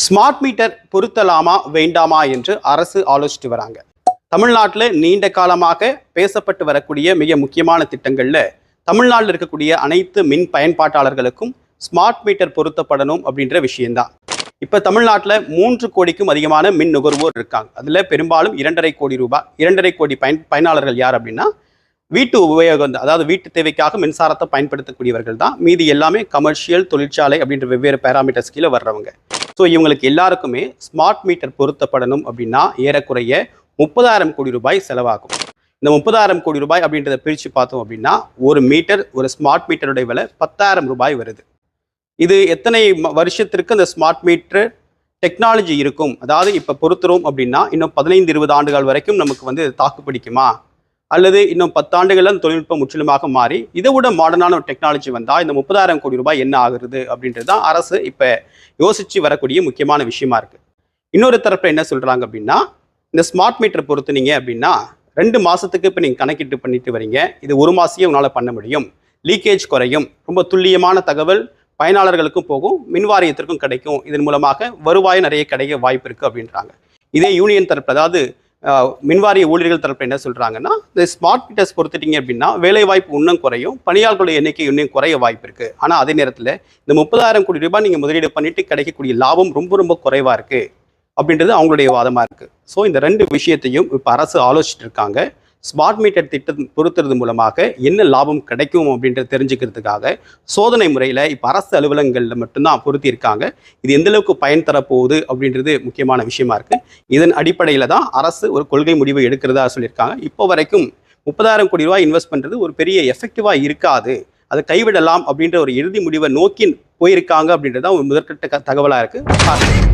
Smart meter பொருத்தலாமா வேண்டாமா என்று அரசு ஆலோசித்து வராங்க. தமிழ்நாட்டில் நீண்ட காலமாக பேசப்பட்டு வரக்கூடிய மிக முக்கியமான திட்டங்களில் தமிழ்நாட்டில் இருக்கக்கூடிய அனைத்து மின் பயன்பாட்டாளர்களுக்கும் ஸ்மார்ட் மீட்டர் பொருத்தப்படணும் அப்படின்ற விஷயம்தான். இப்போ தமிழ்நாட்டில் 3 கோடிக்கும் அதிகமான மின் நுகர்வோர் இருக்காங்க. அதில் பெரும்பாலும் 2,5 கோடி பயனாளர்கள் யார் அப்படின்னா வீட்டு உபயோகம், அதாவது வீட்டு தேவைக்காக மின்சாரத்தை பயன்படுத்தக்கூடியவர்கள் தான். மீதி எல்லாமே கமர்ஷியல், தொழிற்சாலை அப்படின்ற வெவ்வேறு பேராமீட்டர்ஸ் கீழே வர்றவங்க. ஸோ இவங்களுக்கு எல்லாருக்குமே ஸ்மார்ட் மீட்டர் பொருத்தப்படணும் அப்படின்னா ஏறக்குறைய 30,000 கோடி ரூபாய் செலவாகும். இந்த 30,000 கோடி ரூபாய் அப்படின்றத பிரித்து பார்த்தோம் அப்படின்னா ஒரு ஸ்மார்ட் மீட்டருடைய விலை 10,000 ரூபாய் வருது. இது எத்தனை வருஷத்திற்கு அந்த ஸ்மார்ட் மீட்டர் டெக்னாலஜி இருக்கும், அதாவது இப்போ பொருத்துறோம் அப்படின்னா இன்னும் 15-20 ஆண்டுகள் வரைக்கும் நமக்கு தாக்கு பிடிக்குமா, அல்லது இன்னும் 10 ஆண்டுகளில் அந்த தொழில்நுட்பம் முற்றிலுமாக மாறி இதை விட மாடர்னான ஒரு டெக்னாலஜி வந்தால் இந்த 30,000 கோடி ரூபாய் என்ன ஆகுறது அப்படின்றது தான் அரசு இப்போ யோசித்து வரக்கூடிய முக்கியமான விஷயமா இருக்குது. இன்னொரு தரப்பில் என்ன சொல்கிறாங்க அப்படின்னா, இந்த ஸ்மார்ட் மீட்டர் பொறுத்துனீங்க அப்படின்னா 2 மாதத்துக்கு இப்போ நீங்கள் கணக்கிட்டு பண்ணிட்டு வரீங்க, இது 1 மாதத்தையே உங்களால் பண்ண முடியும், லீக்கேஜ் குறையும், ரொம்ப துல்லியமான தகவல் பயனாளர்களுக்கும் போகும், மின்வாரியத்திற்கும் கிடைக்கும், இதன் மூலமாக வருவாய் நிறைய கிடைக்க வாய்ப்பு இருக்குது அப்படின்றாங்க. இதே யூனியன் தரப்பில், அதாவது மின்வாரிய ஊழியர்கள் தரப்பில் என்ன சொல்கிறாங்கன்னா, இந்த ஸ்மார்ட் மீட்டர்ஸ் பொறுத்துட்டீங்க அப்படின்னா வேலை வாய்ப்பு இன்னும் குறையும், பணியாளர்களுடைய எண்ணிக்கை இன்னும் குறைய வாய்ப்பு இருக்குது. ஆனால் அதே நேரத்தில் இந்த 30,000 கோடி ரூபாய் நீங்கள் முதலீடு பண்ணிட்டு கிடைக்கக்கூடிய லாபம் ரொம்ப குறைவாக இருக்குது அப்படின்றது அவங்களுடைய வாதமாக இருக்குது. ஸோ இந்த 2 விஷயத்தையும் இப்போ அரசு ஆலோசிச்சுட்டு இருக்காங்க. ஸ்மார்ட் மீட்டர் திட்டம் பொறுத்துறது மூலமாக என்ன லாபம் கிடைக்கும் அப்படின்றத தெரிஞ்சுக்கிறதுக்காக சோதனை முறையில் இப்போ அரசு அலுவலகங்களில் மட்டும்தான் பொருத்தி இருக்காங்க. இது எந்தளவுக்கு பயன் தரப்போகுது அப்படின்றது முக்கியமான விஷயமா இருக்குது. இதன் அடிப்படையில் தான் அரசு ஒரு கொள்கை முடிவு எடுக்கிறதா சொல்லியிருக்காங்க. இப்போ வரைக்கும் 30,000 கோடி ரூபாய் இன்வெஸ்ட் பண்ணுறது ஒரு பெரிய எஃபெக்டிவாக இருக்காது, அதை கைவிடலாம் அப்படின்ற ஒரு இறுதி முடிவை நோக்கி போயிருக்காங்க அப்படின்றது தான் ஒரு முதற்கட்ட தகவலாக இருக்குது.